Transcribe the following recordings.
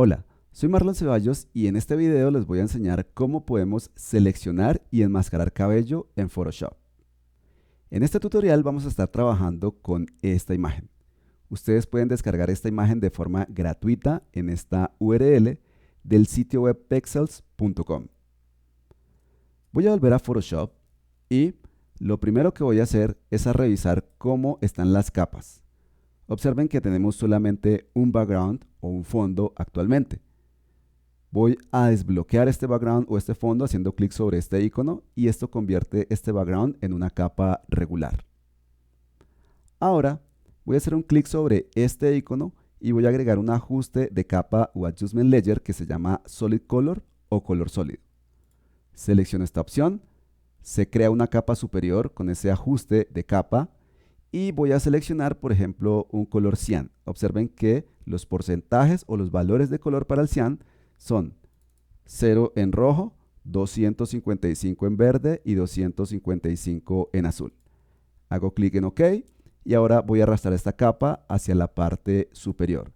Hola, soy Marlon Ceballos y en este video les voy a enseñar cómo podemos seleccionar y enmascarar cabello en Photoshop. En este tutorial vamos a estar trabajando con esta imagen. Ustedes pueden descargar esta imagen de forma gratuita en esta URL del sitio web pexels.com. Voy a volver a Photoshop y lo primero que voy a hacer es revisar cómo están las capas. Observen que tenemos solamente un background o un fondo actualmente. Voy a desbloquear este background o este fondo haciendo clic sobre este icono y esto convierte este background en una capa regular. Ahora voy a hacer un clic sobre este icono y voy a agregar un ajuste de capa o Adjustment Layer que se llama Solid Color o color sólido. Selecciono esta opción, se crea una capa superior con ese ajuste de capa y voy a seleccionar, por ejemplo, un color cian. Observen que los porcentajes o los valores de color para el cian son 0 en rojo, 255 en verde y 255 en azul. Hago clic en OK y ahora voy a arrastrar esta capa hacia la parte superior.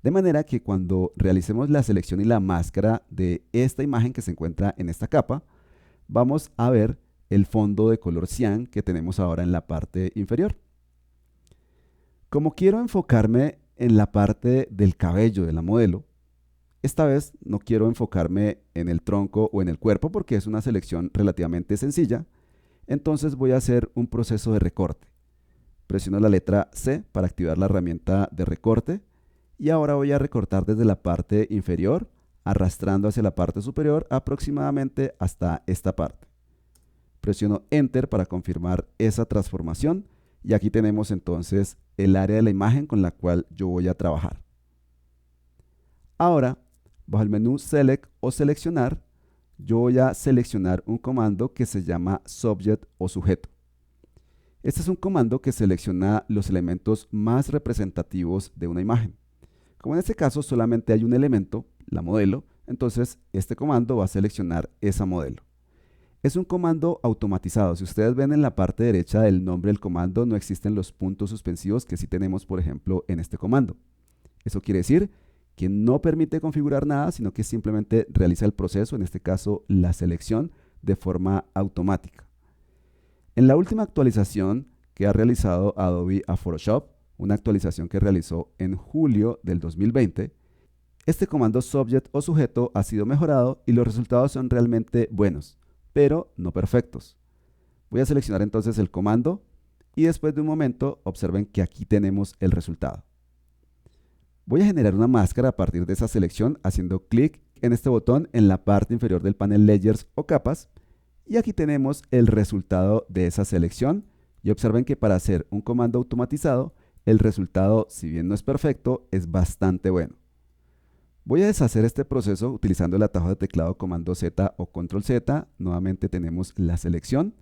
De manera que cuando realicemos la selección y la máscara de esta imagen que se encuentra en esta capa, vamos a ver el fondo de color cian que tenemos ahora en la parte inferior. Como quiero enfocarme en la parte del cabello de la modelo, esta vez no quiero enfocarme en el tronco o en el cuerpo porque es una selección relativamente sencilla, entonces voy a hacer un proceso de recorte. Presiono la letra C para activar la herramienta de recorte y ahora voy a recortar desde la parte inferior, arrastrando hacia la parte superior aproximadamente hasta esta parte. Presiono Enter para confirmar esa transformación y aquí tenemos entonces el área de la imagen con la cual yo voy a trabajar. Ahora, bajo el menú Select o Seleccionar, yo voy a seleccionar un comando que se llama Subject o Sujeto. Este es un comando que selecciona los elementos más representativos de una imagen. Como en este caso solamente hay un elemento, la modelo, entonces este comando va a seleccionar esa modelo. Es un comando automatizado. Si ustedes ven en la parte derecha del nombre del comando no existen los puntos suspensivos que sí tenemos, por ejemplo, en este comando. Eso quiere decir que no permite configurar nada, sino que simplemente realiza el proceso, en este caso la selección, de forma automática. En la última actualización que ha realizado Adobe a Photoshop, una actualización que realizó en julio del 2020, este comando Subject o Sujeto ha sido mejorado y los resultados son realmente buenos, pero no perfectos. Voy a seleccionar entonces el comando y después de un momento observen que aquí tenemos el resultado. Voy a generar una máscara a partir de esa selección haciendo clic en este botón en la parte inferior del panel Layers o capas y aquí tenemos el resultado de esa selección y observen que para hacer un comando automatizado el resultado, si bien no es perfecto, es bastante bueno. Voy a deshacer este proceso utilizando el atajo de teclado Comando Z o Control Z. Nuevamente tenemos la selección.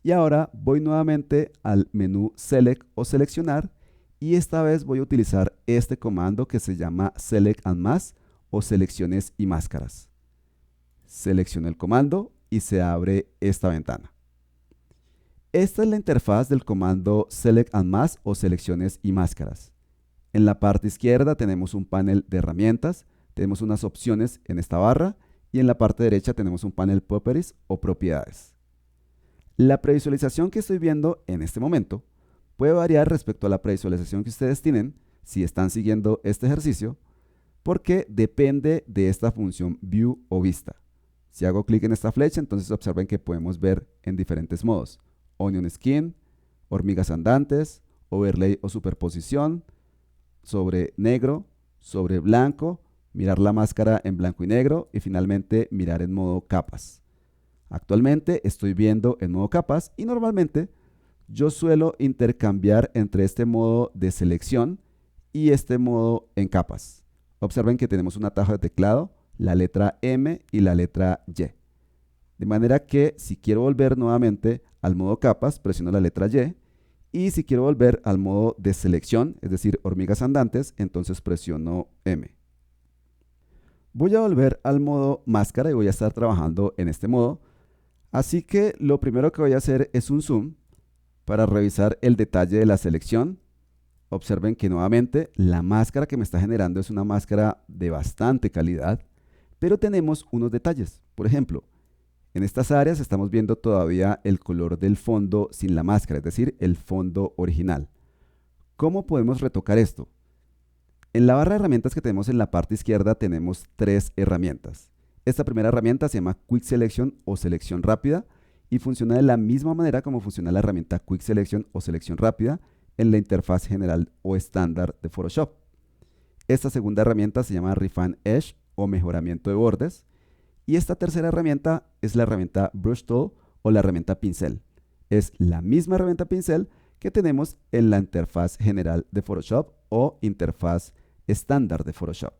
Y ahora voy nuevamente al menú Select o Seleccionar. Y esta vez voy a utilizar este comando que se llama Select and Mask o Selecciones y Máscaras. Selecciono el comando y se abre esta ventana. Esta es la interfaz del comando Select and Mask o Selecciones y Máscaras. En la parte izquierda tenemos un panel de herramientas. Tenemos unas opciones en esta barra y en la parte derecha tenemos un panel Properties o propiedades. La previsualización que estoy viendo en este momento puede variar respecto a la previsualización que ustedes tienen si están siguiendo este ejercicio porque depende de esta función View o Vista. Si hago clic en esta flecha, entonces observen que podemos ver en diferentes modos: Onion Skin, hormigas andantes, Overlay o superposición, sobre negro, sobre blanco, mirar la máscara en blanco y negro y finalmente mirar en modo capas. Actualmente estoy viendo en modo capas y normalmente yo suelo intercambiar entre este modo de selección y este modo en capas. Observen que tenemos un atajo de teclado, la letra M y la letra Y. De manera que si quiero volver nuevamente al modo capas, presiono la letra Y. Y si quiero volver al modo de selección, es decir, hormigas andantes, entonces presiono M. Voy a volver al modo máscara y voy a estar trabajando en este modo. Así que lo primero que voy a hacer es un zoom para revisar el detalle de la selección. observen que nuevamente la máscara que me está generando es una máscara de bastante calidad, pero tenemos unos detalles. Por ejemplo, en estas áreas estamos viendo todavía el color del fondo sin la máscara, es decir, el fondo original. ¿Cómo podemos retocar esto? En la barra de herramientas que tenemos en la parte izquierda tenemos tres herramientas. Esta primera herramienta se llama Quick Selection o selección rápida y funciona de la misma manera como funciona la herramienta Quick Selection o selección rápida en la interfaz general o estándar de Photoshop. Esta segunda herramienta se llama Refine Edge o mejoramiento de bordes. Y esta tercera herramienta es la herramienta Brush Tool o la herramienta pincel. Es la misma herramienta pincel que tenemos en la interfaz general de Photoshop o interfaz estándar de Photoshop.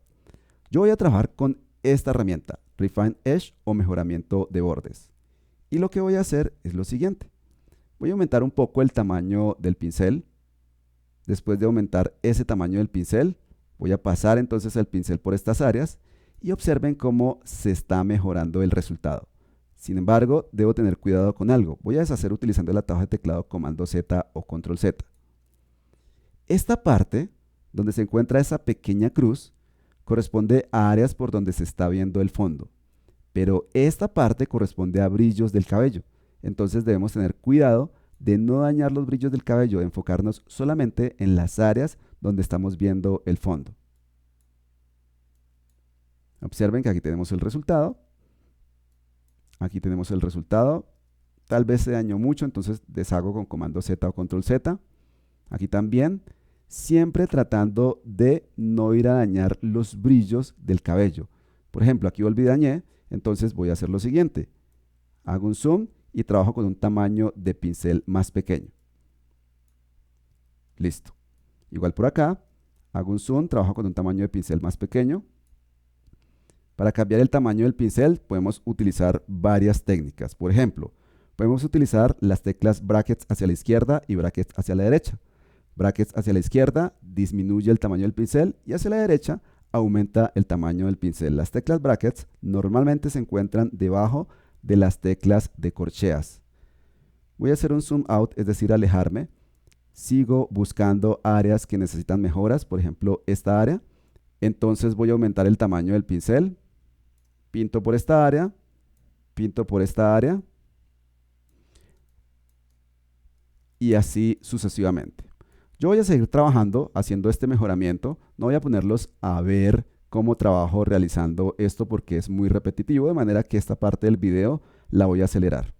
Yo voy a trabajar con esta herramienta, Refine Edge o mejoramiento de bordes. Y lo que voy a hacer es lo siguiente. Voy a aumentar un poco el tamaño del pincel. Después de aumentar ese tamaño del pincel, voy a pasar entonces el pincel por estas áreas y observen cómo se está mejorando el resultado. Sin embargo, debo tener cuidado con algo. Voy a deshacer utilizando el atajo de teclado Comando Z o Control Z. Esta parte, donde se encuentra esa pequeña cruz, corresponde a áreas por donde se está viendo el fondo. Pero esta parte corresponde a brillos del cabello. Entonces debemos tener cuidado de no dañar los brillos del cabello, de enfocarnos solamente en las áreas donde estamos viendo el fondo. Observen que aquí tenemos el resultado. Aquí tenemos el resultado. Tal vez se dañó mucho, entonces deshago con Comando Z o Control Z. Aquí también, siempre tratando de no ir a dañar los brillos del cabello. Por ejemplo, aquí volví y dañé, entonces voy a hacer lo siguiente. Hago un zoom y trabajo con un tamaño de pincel más pequeño. Listo. Igual por acá, hago un zoom, trabajo con un tamaño de pincel más pequeño. Para cambiar el tamaño del pincel podemos utilizar varias técnicas. Por ejemplo, podemos utilizar las teclas brackets hacia la izquierda y brackets hacia la derecha. Brackets hacia la izquierda disminuye el tamaño del pincel y hacia la derecha aumenta el tamaño del pincel. Las teclas brackets normalmente se encuentran debajo de las teclas de corcheas. Voy a hacer un zoom out, es decir, alejarme. Sigo buscando áreas que necesitan mejoras, por ejemplo, esta área. Entonces voy a aumentar el tamaño del pincel. Pinto por esta área, pinto por esta área y así sucesivamente. Yo voy a seguir trabajando haciendo este mejoramiento. No voy a ponerlos a ver cómo trabajo realizando esto porque es muy repetitivo, de manera que esta parte del video la voy a acelerar.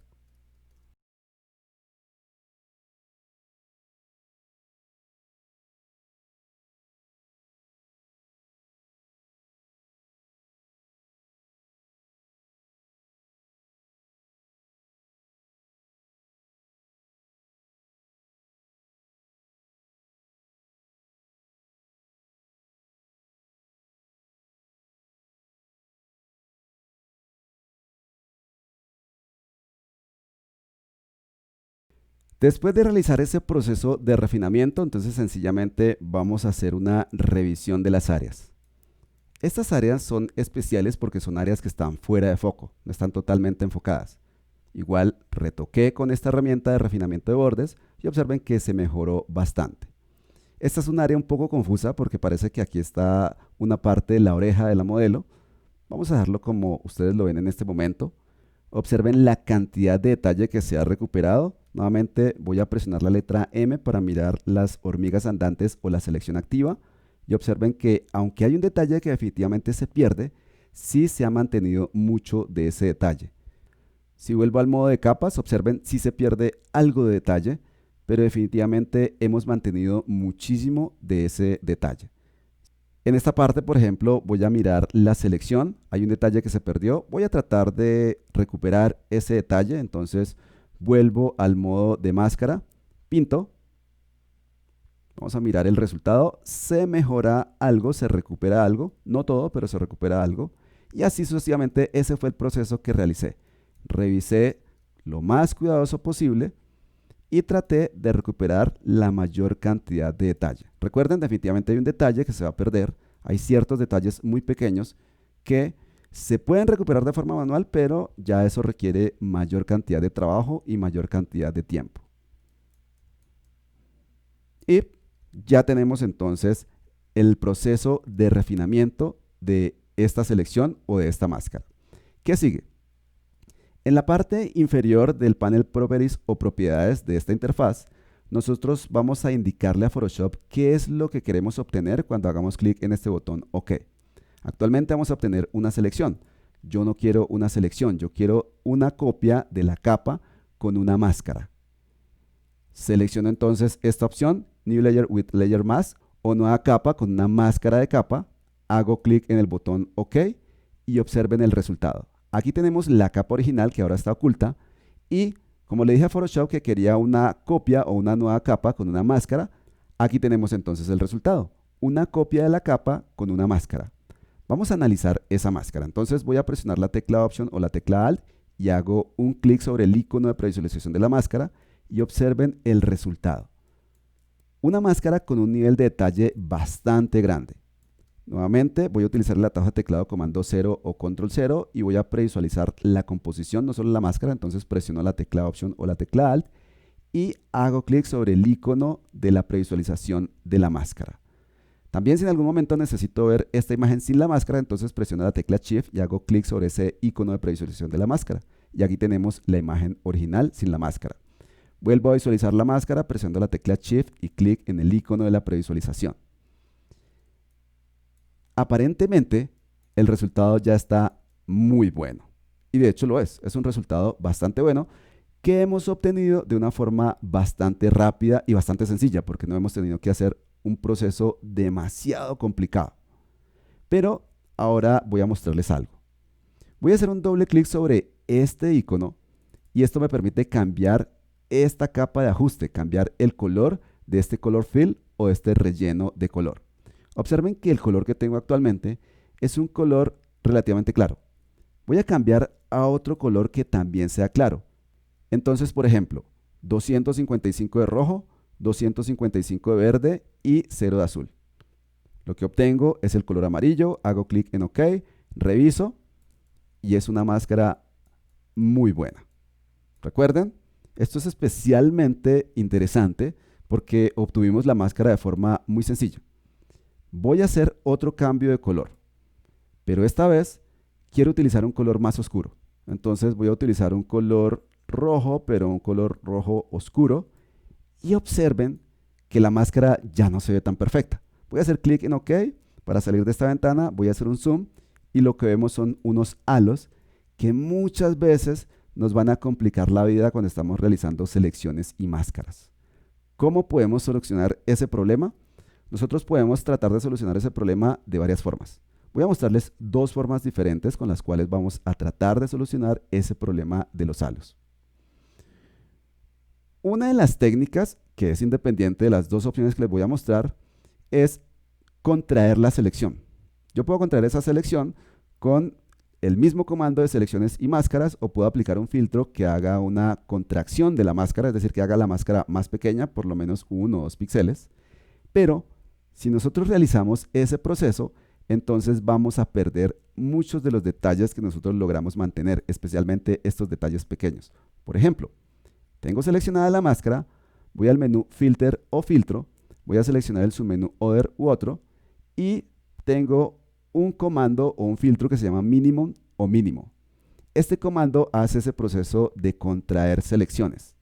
Después de realizar ese proceso de refinamiento, entonces sencillamente vamos a hacer una revisión de las áreas. Estas áreas son especiales porque son áreas que están fuera de foco, no están totalmente enfocadas. Igual retoqué con esta herramienta de refinamiento de bordes y observen que se mejoró bastante. Esta es un área un poco confusa porque parece que aquí está una parte de la oreja de la modelo. Vamos a dejarlo como ustedes lo ven en este momento. Observen la cantidad de detalle que se ha recuperado. Nuevamente voy a presionar la letra M para mirar las hormigas andantes o la selección activa. Y observen que aunque hay un detalle que definitivamente se pierde, sí se ha mantenido mucho de ese detalle. Si vuelvo al modo de capas, observen si se pierde algo de detalle, pero definitivamente hemos mantenido muchísimo de ese detalle. En esta parte, por ejemplo, voy a mirar la selección. Hay un detalle que se perdió. Voy a tratar de recuperar ese detalle. Entonces, vuelvo al modo de máscara. Pinto. Vamos a mirar el resultado. Se mejora algo, se recupera algo. No todo, pero se recupera algo. Y así sucesivamente, ese fue el proceso que realicé. Revisé lo más cuidadoso posible y traté de recuperar la mayor cantidad de detalle. Recuerden, definitivamente hay un detalle que se va a perder. Hay ciertos detalles muy pequeños que se pueden recuperar de forma manual, pero ya eso requiere mayor cantidad de trabajo y mayor cantidad de tiempo. Y Ya tenemos entonces el proceso de refinamiento de esta selección o de esta máscara. ¿Qué sigue? En la parte inferior del panel Properties o propiedades de esta interfaz, nosotros vamos a indicarle a Photoshop qué es lo que queremos obtener cuando hagamos clic en este botón OK. Actualmente vamos a obtener una selección. Yo no quiero una selección, yo quiero una copia de la capa con una máscara. Selecciono entonces esta opción, New Layer with Layer Mask, o nueva capa con una máscara de capa. Hago clic en el botón OK y observen el resultado. Aquí tenemos la capa original que ahora está oculta y como le dije a Photoshop que quería una copia o una nueva capa con una máscara, aquí tenemos entonces el resultado. Una copia de la capa con una máscara. Vamos a analizar esa máscara. Entonces voy a presionar la tecla Option o la tecla Alt y hago un clic sobre el icono de previsualización de la máscara y observen el resultado. Una máscara con un nivel de detalle bastante grande. Nuevamente voy a utilizar el atajo de teclado comando 0 o control 0 y voy a previsualizar la composición, no solo la máscara. Entonces presiono la tecla Option o la tecla Alt y hago clic sobre el icono de la previsualización de la máscara. También si en algún momento necesito ver esta imagen sin la máscara, entonces presiono la tecla Shift y hago clic sobre ese icono de previsualización de la máscara. Y aquí tenemos la imagen original sin la máscara. Vuelvo a visualizar la máscara, presionando la tecla Shift y clic en el icono de la previsualización. Aparentemente, el resultado ya está muy bueno. Y de hecho lo es un resultado bastante bueno que hemos obtenido de una forma bastante rápida y bastante sencilla, porque no hemos tenido que hacer un proceso demasiado complicado. Pero ahora voy a mostrarles algo. Voy a hacer un doble clic sobre este icono y esto me permite cambiar esta capa de ajuste, cambiar el color de este color fill o de este relleno de color. Observen que el color que tengo actualmente es un color relativamente claro. Voy a cambiar a otro color que también sea claro. Entonces, por ejemplo, 255 de rojo, 255 de verde y 0 de azul. Lo que obtengo es el color amarillo, hago clic en OK, reviso y es una máscara muy buena. Recuerden, esto es especialmente interesante porque obtuvimos la máscara de forma muy sencilla. Voy a hacer otro cambio de color, pero esta vez quiero utilizar un color más oscuro. Entonces voy a utilizar un color rojo, pero un color rojo oscuro. Y observen que la máscara ya no se ve tan perfecta. Voy a hacer clic en OK para salir de esta ventana. Voy a hacer un zoom y lo que vemos son unos halos que muchas veces nos van a complicar la vida cuando estamos realizando selecciones y máscaras. ¿Cómo podemos solucionar ese problema? Nosotros podemos tratar de solucionar ese problema de varias formas. Voy a mostrarles dos formas diferentes con las cuales vamos a tratar de solucionar ese problema de los halos. Una de las técnicas, que es independiente de las dos opciones que les voy a mostrar, es contraer la selección. Yo puedo contraer esa selección con el mismo comando de selecciones y máscaras o puedo aplicar un filtro que haga una contracción de la máscara, es decir, que haga la máscara más pequeña, por lo menos 1 o 2 píxeles. Pero si nosotros realizamos ese proceso, entonces vamos a perder muchos de los detalles que nosotros logramos mantener, especialmente estos detalles pequeños. Por ejemplo, tengo seleccionada la máscara, voy al menú Filter o Filtro, voy a seleccionar el submenú Other u otro y tengo un comando o un filtro que se llama Minimum o Mínimo. Este comando hace ese proceso de contraer selecciones.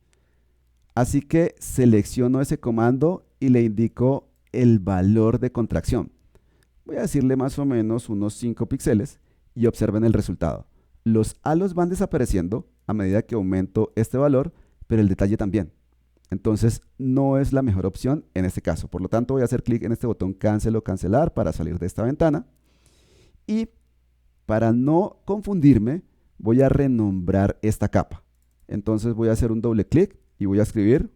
Así que selecciono ese comando y le indico el valor de contracción. Voy a decirle más o menos unos 5 píxeles y observen el resultado. Los halos van desapareciendo a medida que aumento este valor, pero el detalle también. Entonces no es la mejor opción en este caso. Por lo tanto voy a hacer clic en este botón Cancel o Cancelar para salir de esta ventana. Y para no confundirme, voy a renombrar esta capa. Entonces voy a hacer un doble clic y voy a escribir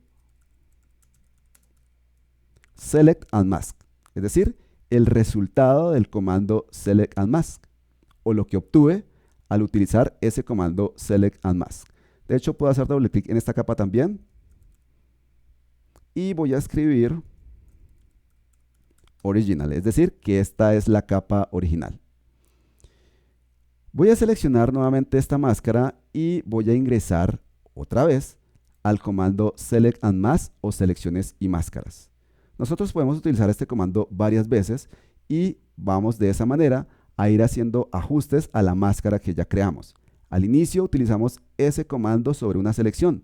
Select and Mask, es decir, el resultado del comando Select and Mask, o lo que obtuve al utilizar ese comando Select and Mask. De hecho, puedo hacer doble clic en esta capa también y voy a escribir Original, es decir, que esta es la capa original. Voy a seleccionar nuevamente esta máscara y voy a ingresar otra vez al comando Select and Mask o selecciones y máscaras. Nosotros podemos utilizar este comando varias veces y vamos de esa manera a ir haciendo ajustes a la máscara que ya creamos. Al inicio utilizamos ese comando sobre una selección.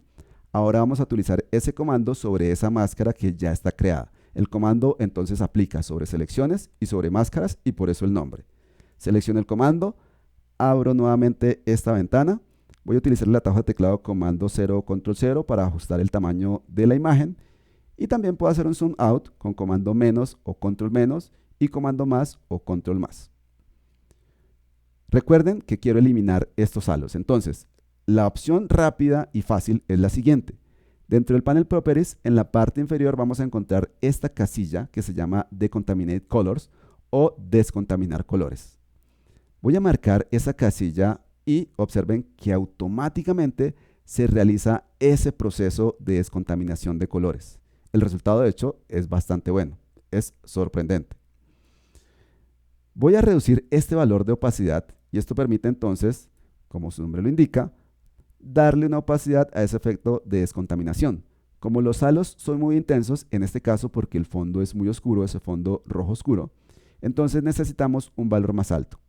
Ahora vamos a utilizar ese comando sobre esa máscara que ya está creada. El comando entonces aplica sobre selecciones y sobre máscaras y por eso el nombre. Selecciono el comando, abro nuevamente esta ventana. Voy a utilizar el atajo de teclado comando 0 o control 0 para ajustar el tamaño de la imagen. Y también puedo hacer un zoom out con comando menos o control menos y comando más o control más. Recuerden que quiero eliminar estos halos. Entonces, la opción rápida y fácil es la siguiente. Dentro del panel Properties, en la parte inferior vamos a encontrar esta casilla que se llama Decontaminate Colors o Descontaminar colores. Voy a marcar esa casilla y observen que automáticamente se realiza ese proceso de descontaminación de colores. El resultado, de hecho, es bastante bueno. Es sorprendente. Voy a reducir este valor de opacidad y esto permite entonces, como su nombre lo indica, darle una opacidad a ese efecto de descontaminación. Como los halos son muy intensos, en este caso porque el fondo es muy oscuro, ese fondo rojo oscuro, entonces necesitamos un valor más alto.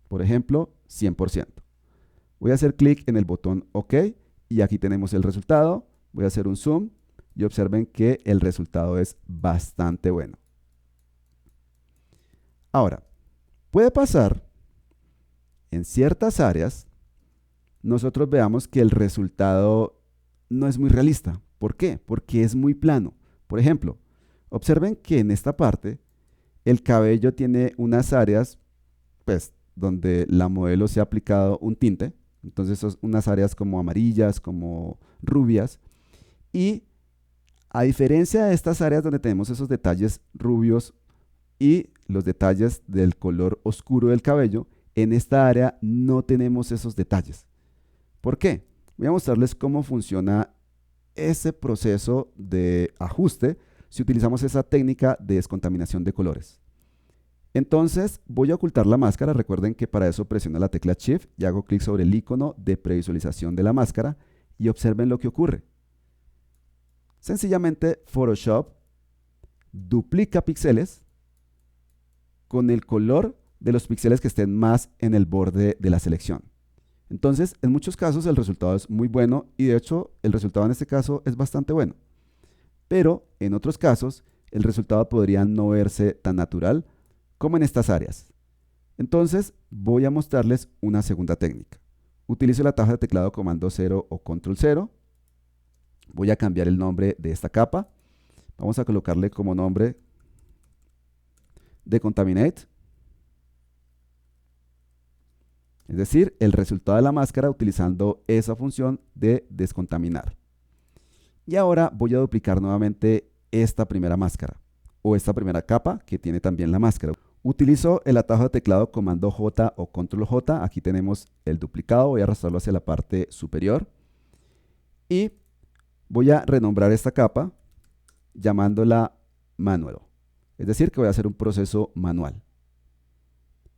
Por ejemplo, 100%. Voy a hacer clic en el botón OK y aquí tenemos el resultado. Voy a hacer un zoom y observen que el resultado es bastante bueno. Ahora, puede pasar en ciertas áreas nosotros veamos que el resultado no es muy realista. ¿Por qué? Porque es muy plano. Por ejemplo, observen que en esta parte el cabello tiene unas áreas pues, donde la modelo se ha aplicado un tinte. Entonces son unas áreas como amarillas, como rubias. Y a diferencia de estas áreas donde tenemos esos detalles rubios y los detalles del color oscuro del cabello, en esta área no tenemos esos detalles. ¿Por qué? Voy a mostrarles cómo funciona ese proceso de ajuste si utilizamos esa técnica de descontaminación de colores. Entonces voy a ocultar la máscara. Recuerden que para eso presiono la tecla Shift y hago clic sobre el icono de previsualización de la máscara y observen lo que ocurre. Sencillamente Photoshop duplica píxeles con el color de los píxeles que estén más en el borde de la selección. Entonces, en muchos casos el resultado es muy bueno y de hecho el resultado en este caso es bastante bueno. Pero en otros casos el resultado podría no verse tan natural como en estas áreas. Entonces voy a mostrarles una segunda técnica. Utilizo el atajo de teclado comando 0 o control 0. Voy a cambiar el nombre de esta capa. Vamos a colocarle como nombre Decontaminate. Es decir, el resultado de la máscara utilizando esa función de descontaminar. Y ahora voy a duplicar nuevamente esta primera máscara o esta primera capa que tiene también la máscara. Utilizo el atajo de teclado comando J o control J. Aquí tenemos el duplicado. Voy a arrastrarlo hacia la parte superior. Y voy a renombrar esta capa llamándola Manual. Es decir, que voy a hacer un proceso manual.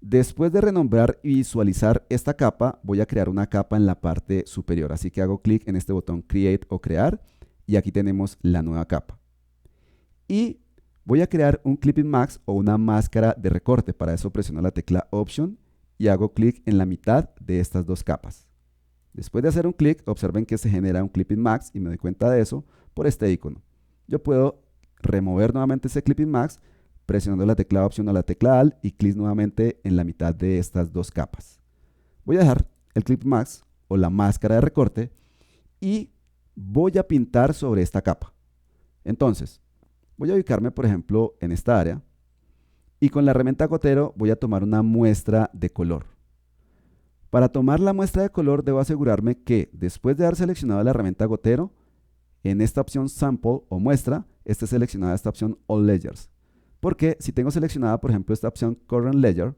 Después de renombrar y visualizar esta capa, voy a crear una capa en la parte superior. Así que hago clic en este botón Create o Crear y aquí tenemos la nueva capa. Y voy a crear un Clipping Mask o una máscara de recorte. Para eso presiono la tecla Option y hago clic en la mitad de estas dos capas. Después de hacer un clic, observen que se genera un Clipping Mask y me doy cuenta de eso por este icono. Yo puedo remover nuevamente ese Clipping Mask presionando la tecla Option o la tecla Alt y clic nuevamente en la mitad de estas dos capas. Voy a dejar el Clipping Mask o la máscara de recorte y voy a pintar sobre esta capa. Entonces, voy a ubicarme, por ejemplo, en esta área y con la herramienta gotero voy a tomar una muestra de color. Para tomar la muestra de color debo asegurarme que después de haber seleccionado la herramienta gotero, en esta opción Sample o muestra, esté seleccionada esta opción All Layers. Porque si tengo seleccionada, por ejemplo, esta opción Current Layer,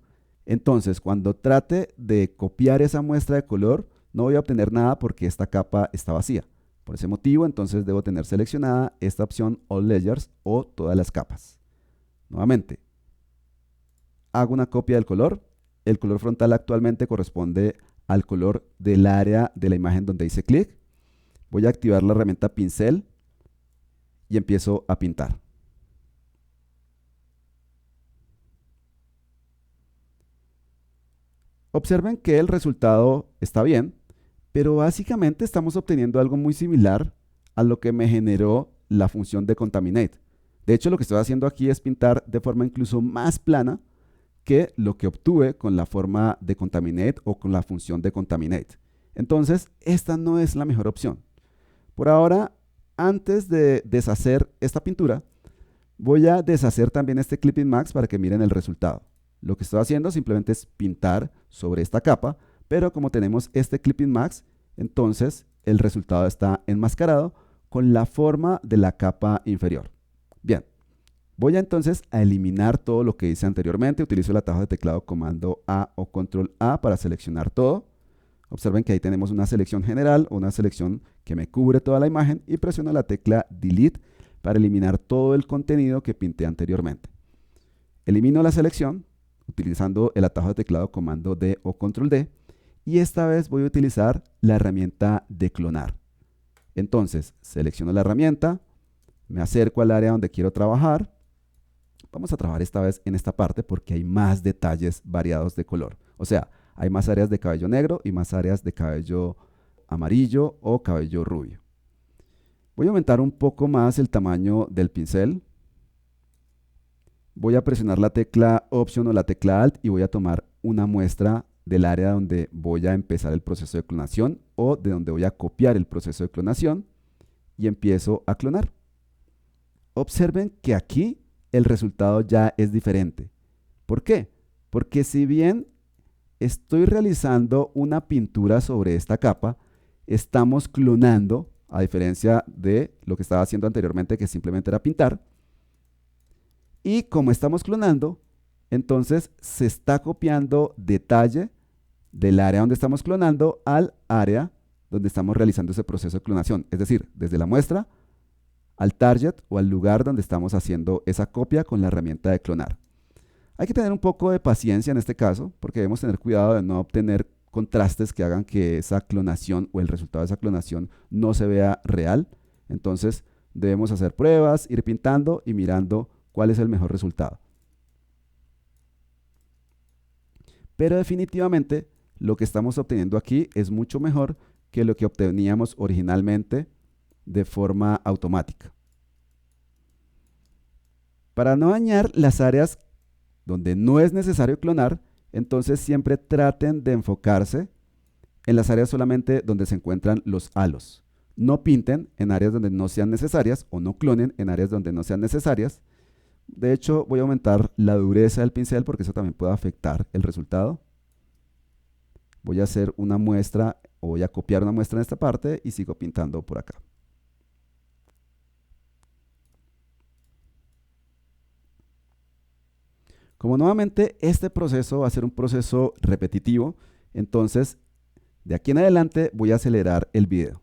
entonces cuando trate de copiar esa muestra de color, no voy a obtener nada porque esta capa está vacía. Por ese motivo, entonces debo tener seleccionada esta opción All Layers o todas las capas. Nuevamente, hago una copia del color. El color frontal actualmente corresponde al color del área de la imagen donde hice clic. Voy a activar la herramienta pincel y empiezo a pintar. Observen que el resultado está bien, pero básicamente estamos obteniendo algo muy similar a lo que me generó la función de contaminate. De hecho, lo que estoy haciendo aquí es pintar de forma incluso más plana que lo que obtuve con la forma de contaminate o con la función de contaminate. Entonces, esta no es la mejor opción. Por ahora, antes de deshacer esta pintura, voy a deshacer también este Clipping Mask para que miren el resultado. Lo que estoy haciendo simplemente es pintar sobre esta capa, pero como tenemos este Clipping Mask, entonces el resultado está enmascarado con la forma de la capa inferior. Bien, voy entonces a eliminar todo lo que hice anteriormente. Utilizo el atajo de teclado comando A o control A para seleccionar todo. Observen que ahí tenemos una selección general, una selección que me cubre toda la imagen y presiono la tecla Delete para eliminar todo el contenido que pinté anteriormente. Elimino la selección utilizando el atajo de teclado comando D o control D y esta vez voy a utilizar la herramienta de clonar. Entonces selecciono la herramienta, me acerco al área donde quiero trabajar. Vamos a trabajar esta vez en esta parte porque hay más detalles variados de color. O sea, hay más áreas de cabello negro y más áreas de cabello amarillo o cabello rubio. Voy a aumentar un poco más el tamaño del pincel. Voy a presionar la tecla Option o la tecla Alt y voy a tomar una muestra del área donde voy a empezar el proceso de clonación o de donde voy a copiar el proceso de clonación y empiezo a clonar. Observen que aquí el resultado ya es diferente. ¿Por qué? Porque si bien estoy realizando una pintura sobre esta capa, estamos clonando, a diferencia de lo que estaba haciendo anteriormente, que simplemente era pintar. Y como estamos clonando, entonces se está copiando detalle del área donde estamos clonando al área donde estamos realizando ese proceso de clonación. Es decir, desde la muestra al target o al lugar donde estamos haciendo esa copia con la herramienta de clonar. Hay que tener un poco de paciencia en este caso, porque debemos tener cuidado de no obtener contrastes que hagan que esa clonación o el resultado de esa clonación no se vea real. Entonces debemos hacer pruebas, ir pintando y mirando cuál es el mejor resultado. Pero definitivamente lo que estamos obteniendo aquí es mucho mejor que lo que obteníamos originalmente de forma automática. Para no dañar las áreas donde no es necesario clonar, entonces siempre traten de enfocarse en las áreas solamente donde se encuentran los halos. No pinten en áreas donde no sean necesarias o no clonen en áreas donde no sean necesarias. De hecho, voy a aumentar la dureza del pincel porque eso también puede afectar el resultado. Voy a hacer una muestra o voy a copiar una muestra en esta parte y sigo pintando por acá. Como nuevamente este proceso va a ser un proceso repetitivo, entonces de aquí en adelante voy a acelerar el video.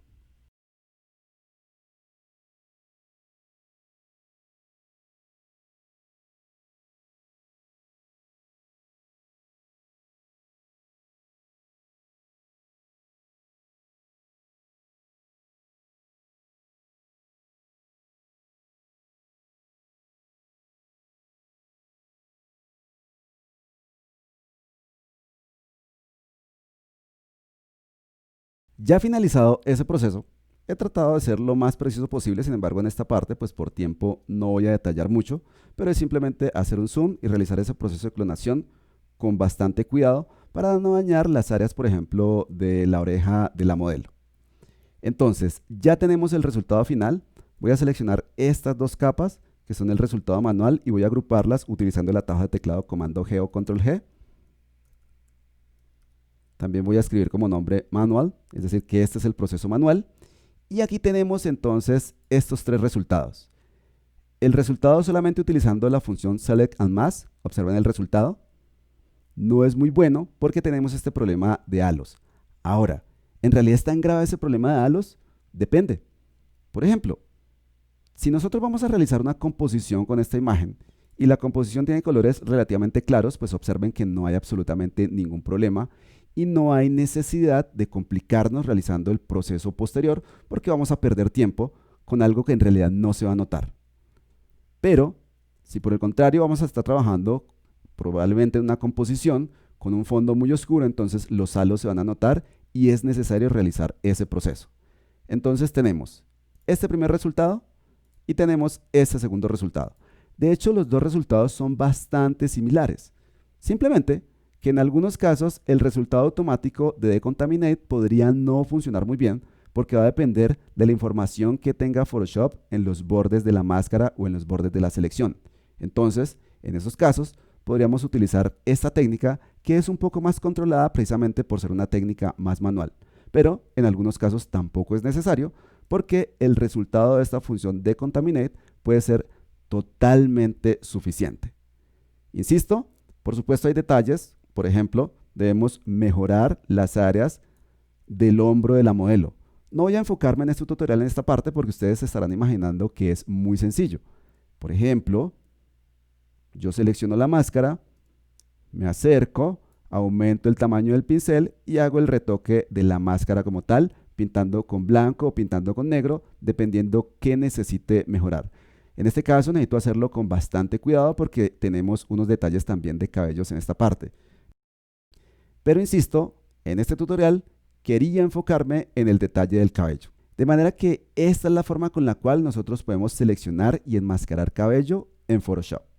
Ya finalizado ese proceso, he tratado de ser lo más preciso posible, sin embargo en esta parte, pues por tiempo no voy a detallar mucho, pero es simplemente hacer un zoom y realizar ese proceso de clonación con bastante cuidado para no dañar las áreas, por ejemplo, de la oreja de la modelo. Entonces, ya tenemos el resultado final. Voy a seleccionar estas dos capas, que son el resultado manual, y voy a agruparlas utilizando el atajo de teclado comando G o control G. También voy a escribir como nombre manual, es decir, que este es el proceso manual. Y aquí tenemos entonces estos tres resultados. El resultado solamente utilizando la función select and mask, observen el resultado, no es muy bueno porque tenemos este problema de halos. Ahora, ¿en realidad es tan grave ese problema de halos? Depende. Por ejemplo, si nosotros vamos a realizar una composición con esta imagen y la composición tiene colores relativamente claros, pues observen que no hay absolutamente ningún problema y no hay necesidad de complicarnos realizando el proceso posterior porque vamos a perder tiempo con algo que en realidad no se va a notar. Pero, si por el contrario vamos a estar trabajando probablemente en una composición con un fondo muy oscuro, entonces los halos se van a notar y es necesario realizar ese proceso. Entonces tenemos este primer resultado y tenemos este segundo resultado. De hecho, los dos resultados son bastante similares. Simplemente que en algunos casos el resultado automático de Decontaminate podría no funcionar muy bien porque va a depender de la información que tenga Photoshop en los bordes de la máscara o en los bordes de la selección. Entonces, en esos casos, podríamos utilizar esta técnica que es un poco más controlada precisamente por ser una técnica más manual. Pero en algunos casos tampoco es necesario porque el resultado de esta función Decontaminate puede ser totalmente suficiente. Insisto, por supuesto hay detalles. Por ejemplo, debemos mejorar las áreas del hombro de la modelo. No voy a enfocarme en este tutorial en esta parte porque ustedes se estarán imaginando que es muy sencillo. Por ejemplo, yo selecciono la máscara, me acerco, aumento el tamaño del pincel y hago el retoque de la máscara como tal, pintando con blanco o pintando con negro, dependiendo qué necesite mejorar. En este caso necesito hacerlo con bastante cuidado porque tenemos unos detalles también de cabellos en esta parte. Pero insisto, en este tutorial quería enfocarme en el detalle del cabello. De manera que esta es la forma con la cual nosotros podemos seleccionar y enmascarar cabello en Photoshop.